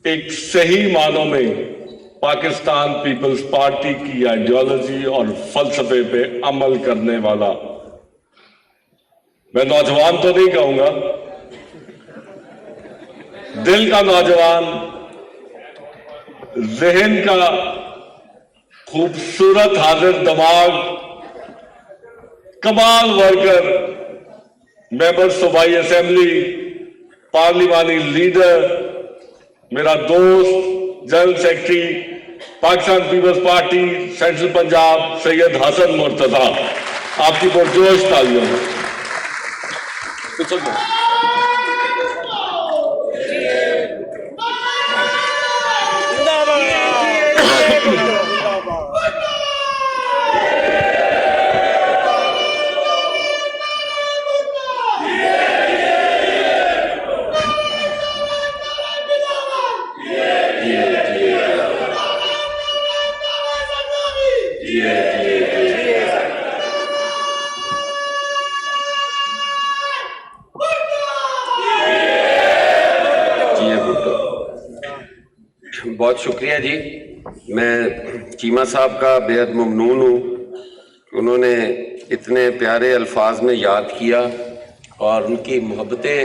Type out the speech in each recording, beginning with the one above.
एक सही मानों में पाकिस्तान पीपल्स पार्टी की आइडियोलॉजी और फलसफे पे अमल करने वाला, मैं नौजवान तो नहीं कहूंगा, दिल का नौजवान, जहन का खूबसूरत हाजिर दिमाग, कमाल वर्कर, मेंबर सूबाई असेंबली, पार्लिमानी लीडर, मेरा दोस्त, general secretary Pakistan Peoples Party central Punjab Syed Hasan Murtaza, आपकी पुरजोश तालियों में। बहुत शुक्रिया जी। मैं चीमा साहब का बेहद ममनून हूँ, उन्होंने इतने प्यारे अल्फाज में याद किया और उनकी मोहब्बतें।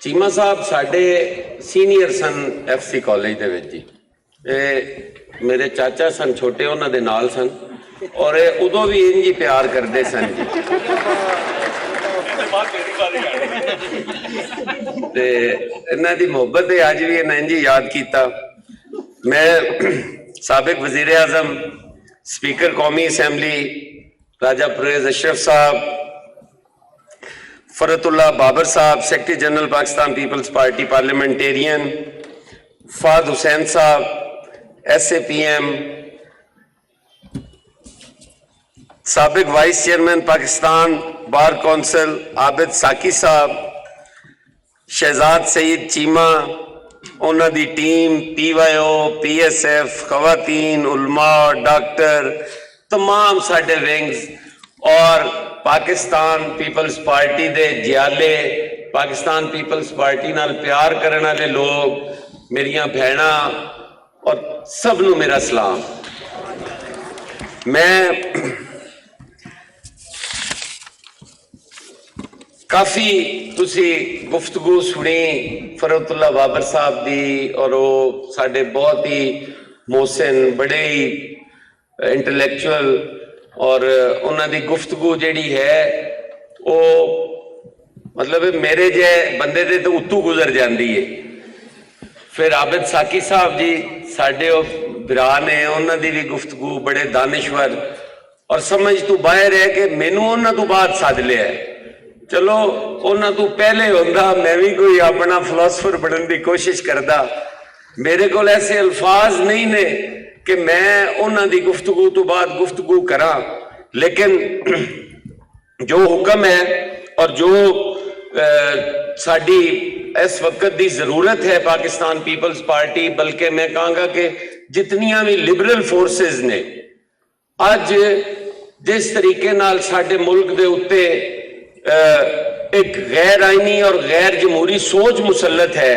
चीमा साहब साढ़े सीनियर सन FC कॉलेज दे विच जी, मेरे चाचा सन छोटे, उन्होंने नाल सन और उदों भी इंज ही प्यार करते सन जी। ते इन्हां दी मोहब्बत अज भी इन्हां इंज ही याद किया। मैं साबिक वजीर आजम, स्पीकर कौमी असैम्बली राजा परवेज अशरफ साहब, फरतुल्ला बाबर साहब, secretary general Pakistan Peoples Party Parliamentarians, Fahad Hussain साहब SAPM, साबिक vice chairman Pakistan Bar Council Abid Saqi साहब, शहजाद सईद चीमा, उन्हों की टीम, PYO, PSF, खवातीन, उलमा, डॉक्टर, तमाम साढ़े विंग्स और पाकिस्तान पीपल्स पार्टी दे जियाले, पाकिस्तान पीपल्स पार्टी नाल प्यार करने वाले लोग, मेरिया भैणा और सबनों मेरा सलाम। मैं काफ़ी तुसी गुफ्तगू सुनी फरतुल्ला बाबर साहब दी, और वो साढ़े बहुत ही मोहसिन, बड़े ही इंटलैक्चुअल, और उन्होंने गुफ्तगू जिहड़ी है वो मतलब मेरे जे बंदे दे तो उत्तू गुजर जाती है। फिर आबिद साकी साहब जी साढ़े भरा ने, उन्होंने भी गुफ्तगू बड़े दानिश्वर और समझ तो बाहर है कि मैनू उन्होंने तो बाद सद लिया है। चलो उन्होंने तो पहले होंदा मैं भी कोई अपना फिलोसफर बनने की कोशिश करता, मेरे को ऐसे अल्फाज नहीं ने कि मैं उन्होंने की गुफ्तगू तो बाद गुफ्तगू करा, लेकिन जो हुक्म है और जो साड़ी इस वक्त की जरूरत है पाकिस्तान पीपल्स पार्टी, बल्कि मैं कहूँगा कि जितनियां भी लिबरल फोर्सेस ने अज जिस तरीके नाल साडे मुल्क दे उत्ते एक गैर आईनी और गैर जमहूरी सोच मुसलत है,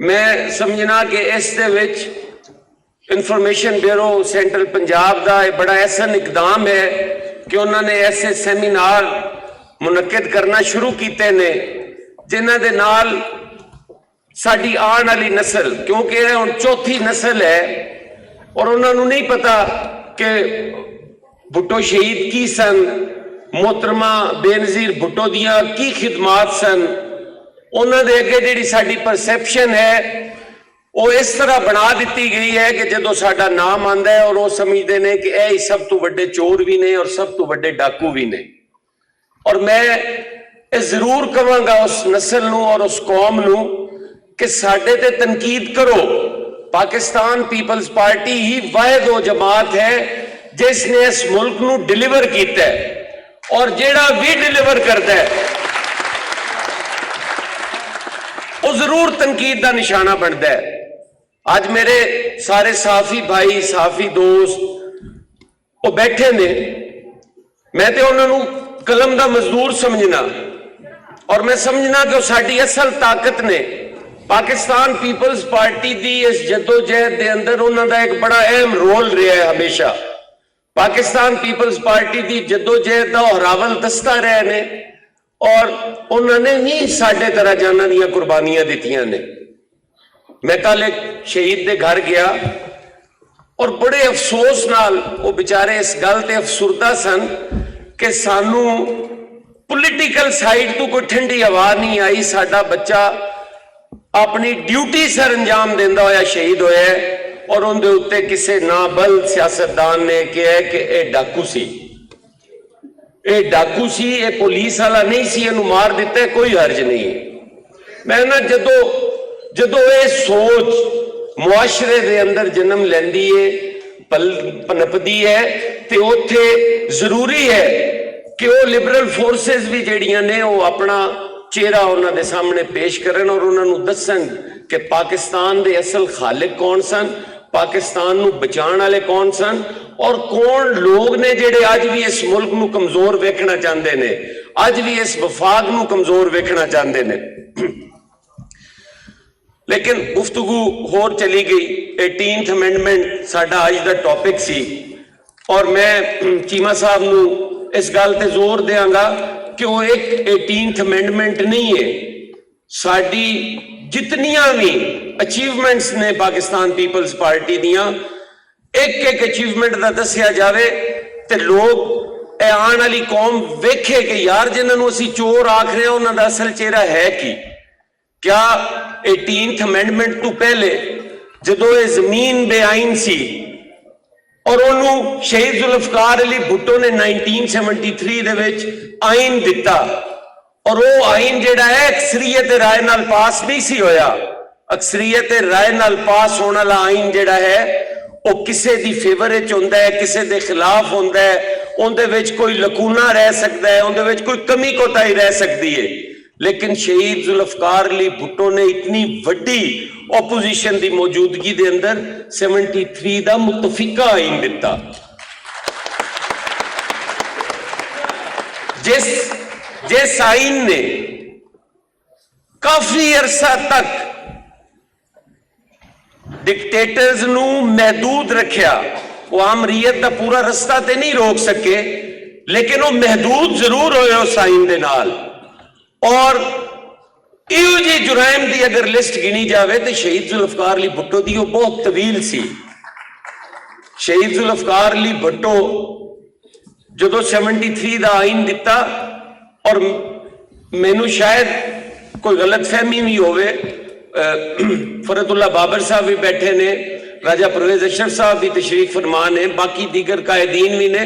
मैं समझना कि इस दे विच इंफॉर्मेशन ब्यूरो सेंट्रल पंजाब का बड़ा ऐसा इकदाम है कि उन्होंने ऐसे सैमीनार मुनक्किद करना शुरू किए ने जिन्हां दे नाल साडी आने वाली नस्ल, क्योंकि यह हुण चौथी नस्ल है और उन्होंने नहीं पता कि भुट्टो शहीद की सन, मोहतरमा बेनजीर भुट्टो दियां की खिदमात सन, उन्होंने अगे जिहड़ी साडी परसैप्शन है वो इस तरह बना दी गई है कि जो साडा नाम आंदा है और वो समझते हैं कि यह सब तो वड्डे चोर भी ने और सब तो वड्डे डाकू भी ने। और मैं जरूर कहांगा उस नस्ल नूं और उस कौम नूं कि साडे ते तनकीद करो, पाकिस्तान पीपल्स पार्टी ही वाहिद वो जमात है जिसने इस मुल्क नूं डिलीवर किया है, और जेड़ा भी डिलीवर करता है वो जरूर तनकीद का निशाना बनता है। आज मेरे सारे साफी भाई, साफी दोस्त वो बैठे ने, मैं तो उन्होंने कलम का मजदूर समझना, और मैं समझना कि साडी असल ताकत ने पाकिस्तान पीपल्स पार्टी दी इस जद्दोजहद के अंदर उन्होंने एक बड़ा अहम रोल रहा है। हमेशा पाकिस्तान पीपल्स पार्टी की जद्दोजहद का हरावल दसता रहे ने और उन्होंने ही साढ़े तरह जाना दी कुर्बानियां दित्तियां ने। मैं कल एक शहीद के घर गया और बड़े अफसोस नाल वो बेचारे इस गल ते अफसुरदा सन कि सानू पोलिटिकल साइड तो कोई ठंडी हवा नहीं आई। साडा बच्चा अपनी ड्यूटी सर अंजाम देंदा होया शहीद होया और उनके उत्ते किसी नाबल सियासतदान ने कहा कि यह डाकू सी, यह डाकू सी, यह पुलिस वाला नहीं सी, इहनूं मार दिता, कोई हर्ज नहीं। मैं ना जदों ये सोच मुआशरे दे अंदर जन्म लैंदी है, पनपदी है, तो उत्थे जरूरी है कि वो लिबरल फोर्सेस भी जिहड़ियां ने वो अपना चेहरा उन्होंने सामने पेश करन और उन्होंने दसन कि पाकिस्तान के असल खालिक कौन सन, पाकिस्तान को बचाने वाले कौन सन और कौन लोग ने जिहड़े अज भी इस मुल्क को कमजोर वेखना चाहते हैं, अज भी इस वफाक को कमजोर वेखना चाहते हैं। लेकिन गुफ्तगू होर चली गई। 18th अमेंडमेंट साडा अज का टॉपिक सी और मैं चीमा साहब नूं इस गल ते जोर देंगा कि वो एक 18th अमेंडमेंट नहीं है। साडी जितनियां भी अचीवमेंट्स ने पाकिस्तान पीपल्स पार्टी दियां एक एक अचीवमेंट का दसिया जाए तो लोग आने वाली कौम वेखे कि यार जिन्होंने असीं चोर आख रहे हैं उन्होंने असल चेहरा है की। क्या 18th अमेंडमेंट तो पहले जदों ये जमीन बेआईन सी और उन्होंने शहीद जुल्फकार अली भुट्टो ने 1973 दे विच आइन दिता और वो आइन जिहड़ा है अक्सरीयत राय नाल पास नहीं सी होया। अक्सरीयत राय नाल पास होने वाला आइन जिहड़ा है वो किसी दी फेवर विच हुंदा है, किसी दे खिलाफ हुंदा है, उहदे विच कोई लकूना रह सकता है, उहदे विच कोई कमी कोताही रह सकती है। लेकिन शहीद जुल्फकार अली भुट्टो ने इतनी वड्डी ओपोजिशन की मौजूदगी के अंदर 73 का मुतफिका आइन दिता जिस आइन ने काफी अरसा तक डिक्टेटर्स नू महदूद रखिया। वो आमरीयत का पूरा रास्ता तो नहीं रोक सके लेकिन वो महदूद जरूर होए उस आइन दे नाल। और इहो जी जुराइम की अगर लिस्ट गिनी जाए तो शहीद जुल्फकार अली भुट्टो की वो बहुत तवील सी। शहीद जुल्फकार अली भुट्टो जो 73 का आइन दिता और मैनू शायद कोई गलत फहमी भी होवे, फरतुल्ला बाबर साहब भी बैठे ने, राजा परवेज अशरफ साहब भी तशरीफ फरमा ने, बाकी दीगर कायदीन भी ने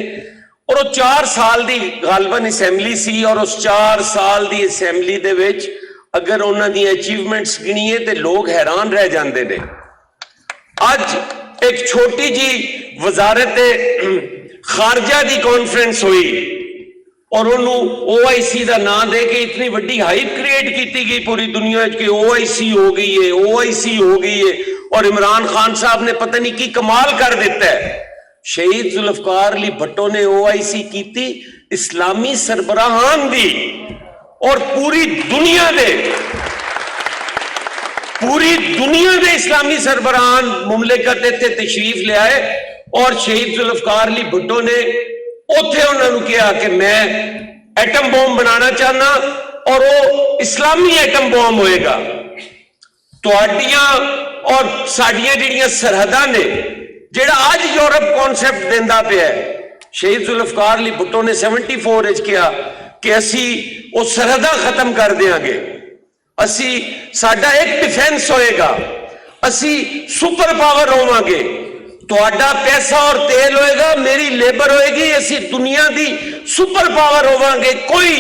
और वो 4 साल की गालबन असैम्बली सी और उस 4 साल की असैम्बली दे विच अगर उन्होंने अचीवमेंट्स गिनीए तो लोग हैरान रह जाते हैं। अज एक छोटी जी वजारत खारजा की कॉन्फ्रेंस हुई और उन्होंने OIC का नाम दे के इतनी वड्डी हाइप क्रिएट की गई पूरी दुनिया कि OIC हो गई है, OIC हो गई है और इमरान खान साहब ने पता नहीं की कमाल कर दिता है। शहीद जुल्फकार अली भुट्टो ने OIC की इस्लामी सरबराहान दी और पूरी दुनिया दे इस्लामी सरबराहान मुमलिकत इत्थे तशरीफ ले आए और शहीद जुल्फकार अली भुट्टो ने उत्थे उन्होंने कहा कि मैं एटम बॉम्ब बनाना चाहना और वो इस्लामी एटम बॉम्ब होएगा। तुहाडियां और साडियां जिहड़ियां सरहदां ने जिहड़ा अज यूरोप कॉन्सेप्ट देंदा पिया है, शहीद जुल्फकार अली भुट्टो ने 74 विच कहा कि असी वो सरहदां खत्म कर देंगे, असी साडा एक डिफेंस होएगा, असी सुपर पावर होवांगे, तुहाडा पैसा और तेल होएगा, मेरी लेबर होएगी, असी दुनिया की सुपर पावर होवांगे, कोई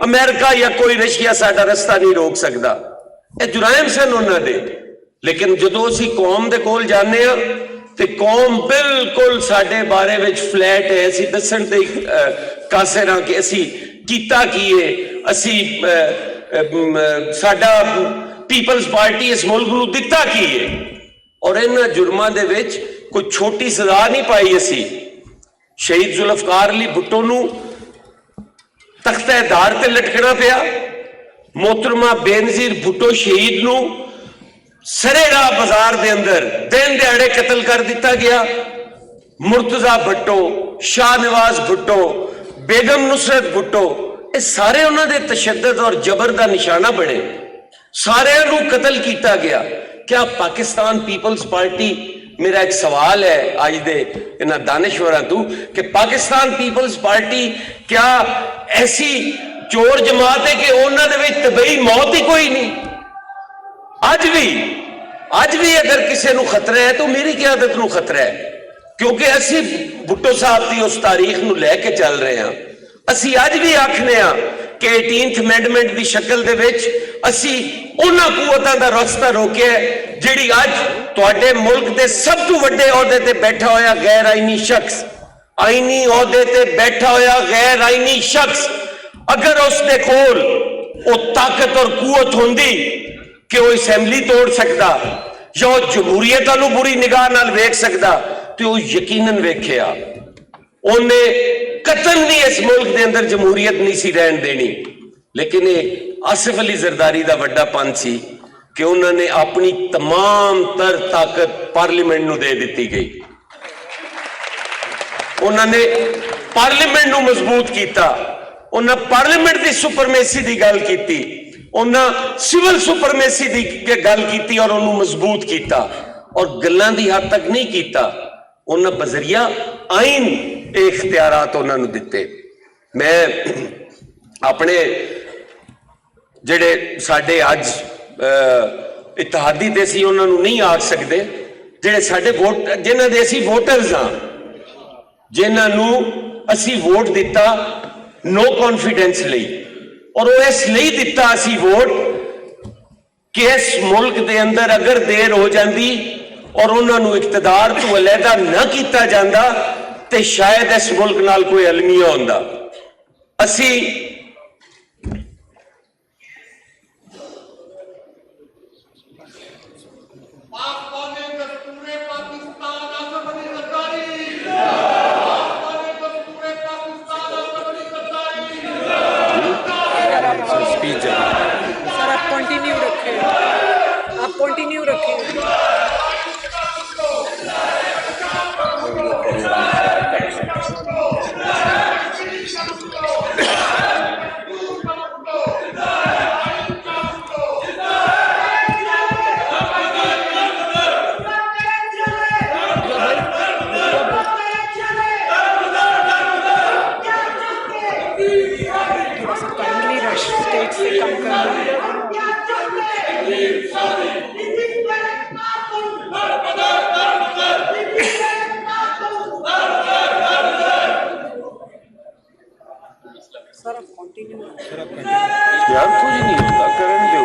अमेरिका या कोई रशिया साडा रास्ता नहीं रोक सकता। ये जुराइम सन उन्हां दे। लेकिन जदों असी कौम दे कोल जाने आ ते कौम बिल्कुल साडे बारे विच फ्लैट है, असी दसन ते कासिर हां कि असी कीता की है, असी साडा पीपल्स पार्टी इस मुल्क नूं दिता की है और इन्हां जुर्मां दे विच कोई छोटी सजा नहीं पाई। असी शहीद जुल्फकार अली भुट्टो नूं तख्ते दार ते लटकना पिया, मोहतरमा बेनजीर भुट्टो शहीद नूं सरेराह बाजार के अंदर दिन दिहाड़े कतल कर दिता गया। मुर्तजा भुट्टो, शाहनवाज भुट्टो, बेगम नुसरत भुट्टो, ये सारे उन्होंने तशद्दद और जबर का निशाना बने, सारे कतल किया गया। क्या पाकिस्तान पीपल्स पार्टी, मेरा एक सवाल है अज दे इन्हां दानिशवरां तों कि पाकिस्तान पीपल्स पार्टी क्या ऐसी चोर जमात है कि उन्होंने विच तबई मौत ही कोई नहीं? अज भी अगर किसी को खतरा है तो मेरी क़यादत को खतरा है, क्योंकि असी भुट्टो साहब की उस तारीख को लैके चल रहे हैं। असी अज भी आखने कि 18th अमेंडमेंट की शक्ल दे विच असी उन्हां कुवतां दा रस्ता रोकिया जिहड़ी अज तुहाडे मुल्क दे सब तो वड्डे अहुदे ते बैठा होया गैर आईनी शख्स, आईनी अहुदे ते बैठा होया गैर आईनी शख्स, अगर उसके कोल वो ताकत और कुवत होंदी कि वो असैम्बली तोड़ सकता या वो जमहूरीयत वालों बुरी निगाह नाल वेख सकता तो वो यकीनन वेख्या। उन्हें कतन भी इस मुल्क के अंदर जमहूरीयत नहीं सी रहन देनी। लेकिन ये आसिफ अली जरदारी का वड्डा पंथ सी कि उन्होंने अपनी तमाम तर ताकत पार्लीमेंट नूं दे दी गई। उन्होंने पार्लीमेंट नूं मजबूत किया, उन्हें पार्लीमेंट की सुपरमेसी की गल की, उन्हें सिविल सुपरमेसी की गल की और उन्होंने मजबूत किया और गल्लां दी हद तक नहीं किया। उन्हें बजरिया आइन इख्तियारात उन्होंने दिते। मैं अपने जिहड़े साडे अज इतिहादी ते सी उन्होंने नहीं आख सकते, जिहड़े साडे वोट जिन्हां दे असीं वोटर्स हाँ, जिन्हों असी वोट दिता नो कॉन्फिडेंस लई, और वो इसलिए दिता असी वोट कि इस मुल्क के अंदर अगर देर हो जाती और उन्होंने इकतदार तो अलहदा न किया जाता तो शायद इस मुल्क नाल कोई अलमिया होंदा। असी कंटिन्यू रखिए। थोड़ा सा काइंडली रश स्टेज से कम करना। सर आप कंटिन्यू यार कुछ नहीं होता, करन दो।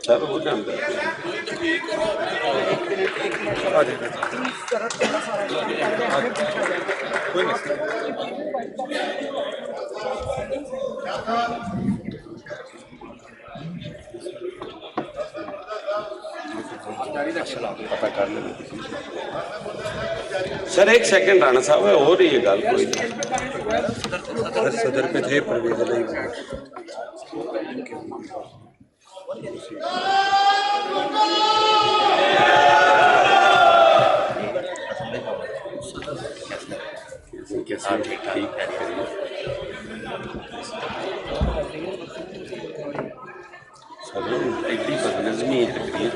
चलो हो जाता है। पता कर ले सर, एक सेकंड राणा साहब है, हो रही है गल कोई सदर पे थे परवेज अली ठीक एग्री बदनज़मी तकरीर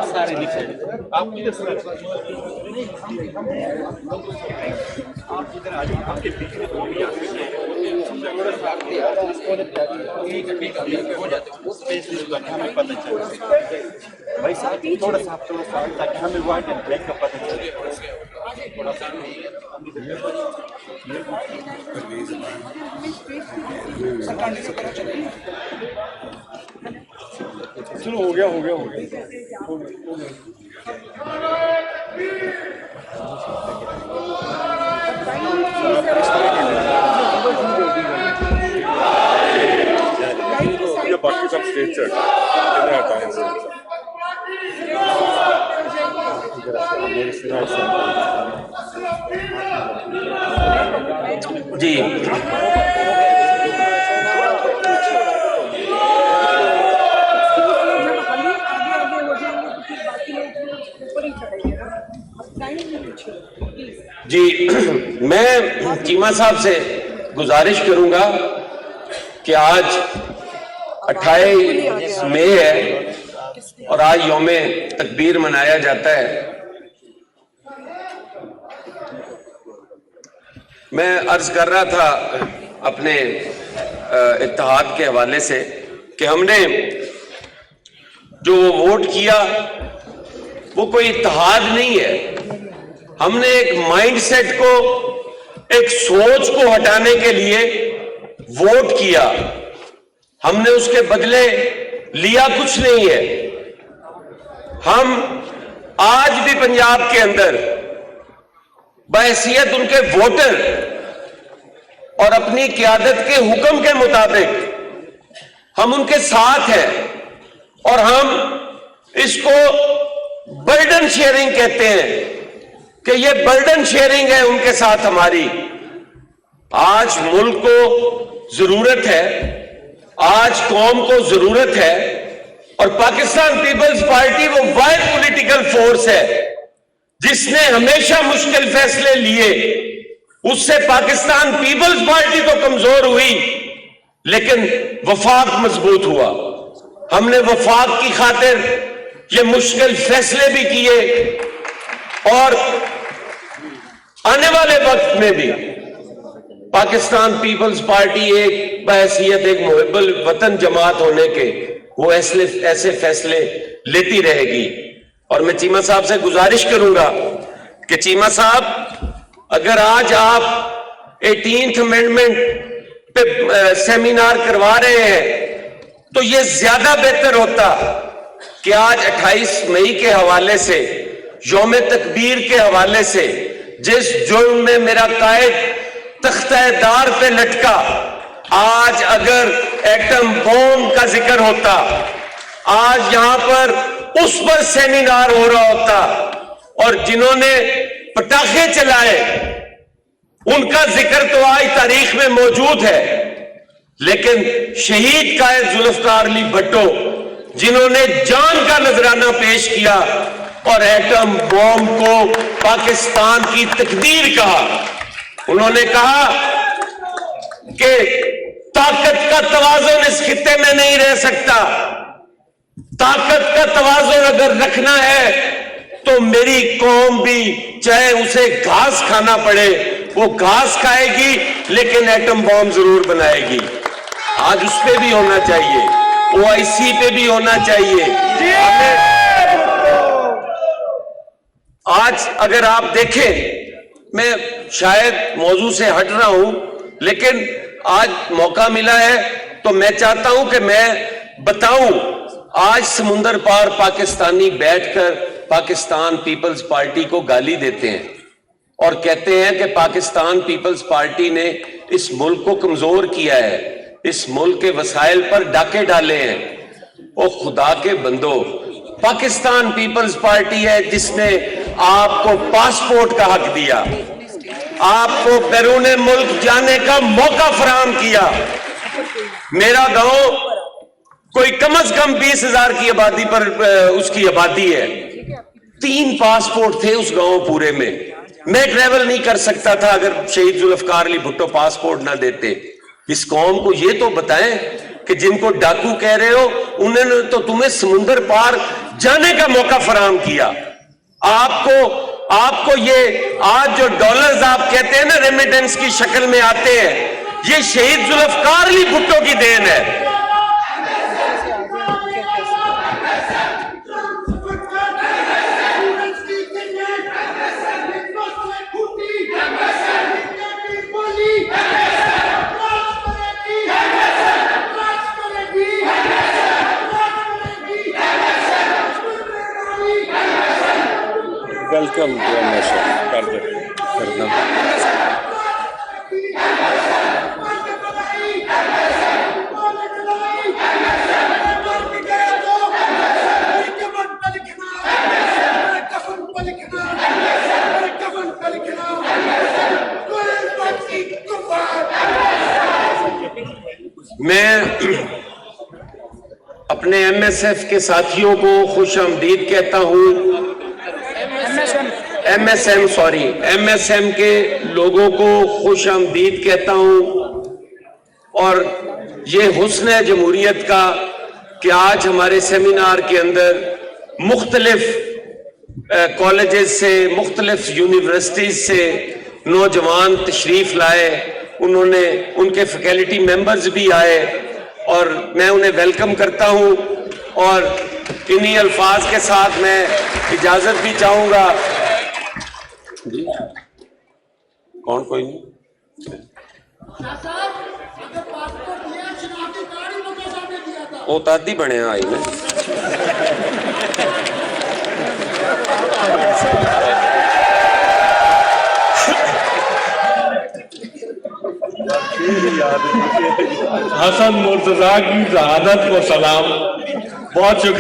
सारे लिखे आप इधर आ जाइए, आपके बीच में हो जाते हमें पता चले भाई साहब, थोड़ा सा ताकि हमें व्हाइट एंड ब्लैक का पता चले थोड़ा सा। चलो हो गया। ये बाकी सब स्टेट से कितने आता है जी जब हम ही आगे आगे हो जाएंगे तो फिर बाकी लोग भी ऊपर ही चढ़ेंगे ना। अब टाइम नहीं पूछिए प्लीज। जी मैं चीमा साहब से गुजारिश करूंगा कि आज 28 मई है और आज यौमे तकबीर मनाया जाता है। मैं अर्ज कर रहा था अपने इत्तेहाद के हवाले से कि हमने जो वोट किया वो कोई इत्तेहाद नहीं है। हमने एक माइंडसेट को, एक सोच को हटाने के लिए वोट किया। हमने उसके बदले लिया कुछ नहीं है। हम आज भी पंजाब के अंदर बहैसियत उनके वोटर और अपनी क़यादत के हुक्म के मुताबिक हम उनके साथ हैं और हम इसको बर्डन शेयरिंग कहते हैं कि ये बर्डन शेयरिंग है उनके साथ हमारी। आज मुल्क को जरूरत है, आज कौम को जरूरत है और पाकिस्तान पीपल्स पार्टी वो वाहिद पॉलिटिकल फोर्स है जिसने हमेशा मुश्किल फैसले लिए। उससे पाकिस्तान पीपल्स पार्टी तो कमजोर हुई लेकिन वफाक मजबूत हुआ। हमने वफाक की खातिर ये मुश्किल फैसले भी किए और आने वाले वक्त में भी पाकिस्तान पीपल्स पार्टी एक बहैसियत एक मुहिब्बुल वतन जमात होने के वो ऐसे फैसले लेती रहेगी। और मैं चीमा साहब से गुजारिश करूंगा कि चीमा साहब अगर आज आप 18th अमेंडमेंट पे सेमिनार करवा रहे हैं तो ये ज्यादा बेहतर होता कि आज 28 मई के हवाले से, यौम तकबीर के हवाले से, जिस जुर्म में मेरा कायद तख्तेदार पे लटका, आज अगर एटम बॉम्ब का जिक्र होता, आज यहां पर उस पर सेमिनार हो रहा होता और जिन्होंने पटाखे चलाए उनका जिक्र तो आज तारीख में मौजूद है। लेकिन शहीद कायद जुल्फकार अली भट्टो जिन्होंने जान का नजराना पेश किया और एटम बॉम्ब को पाकिस्तान की तकदीर कहा, उन्होंने कहा कि ताकत का तवाज़ुन इस खित्ते में नहीं रह सकता। ताकत का तवाज़ुन अगर रखना है तो मेरी कौम भी चाहे उसे घास खाना पड़े वो घास खाएगी लेकिन एटम बॉम्ब जरूर बनाएगी। आज उस पे भी होना चाहिए, OIC पे भी होना चाहिए। आज अगर आप देखें, मैं शायद मौजू से हट रहा हूं लेकिन आज मौका मिला है तो मैं चाहता हूं कि मैं बताऊं। आज समुंदर पार पाकिस्तानी बैठकर पाकिस्तान पीपल्स पार्टी को गाली देते हैं और कहते हैं कि पाकिस्तान पीपल्स पार्टी ने इस मुल्क को कमजोर किया है, इस मुल्क के वसाइल पर डाके डाले हैं। ओ खुदा के बंदो, पाकिस्तान पीपल्स पार्टी है जिसने आपको पासपोर्ट का हक दिया, आपको बैरून मुल्क जाने का मौका फराहम किया। मेरा गांव कोई कम से कम 20,000 की आबादी पर उसकी आबादी है। 3 पासपोर्ट थे उस गांव पूरे में। मैं ट्रेवल नहीं कर सकता था अगर शहीद जुल्फकार अली भुट्टो पासपोर्ट ना देते। इस कौम को ये तो बताएं कि जिनको डाकू कह रहे हो उन्होंने तो तुम्हें समुंदर पार जाने का मौका फराहम किया। आपको ये आज जो डॉलर्स आप कहते हैं ना रेमिटेंस की शक्ल में आते हैं, ये शहीद जुल्फकार अली भुट्टो की देन है। वेलकम कर दे। मैं अपने एमएसएफ के साथियों को खुशामदीद कहता हूं, एमएसएम के लोगों को खुशामदीद कहता हूं। और ये हुस्न जमहूरियत का कि आज हमारे सेमिनार के अंदर मुख्तलिफ कॉलेजेस से, मुख्तलिफ यूनिवर्सिटीज से नौजवान तशरीफ लाए, उन्होंने उनके फैकल्टी मेंबर्स भी आए और मैं उन्हें वेलकम करता हूं। और इन्हीं अल्फाज के साथ मैं इजाजत भी चाहूंगा। कौन कोई नहीं वो तादी बने आई में हसन मुर्तजा की शहादत को सलाम। बहुत शुक्रिया।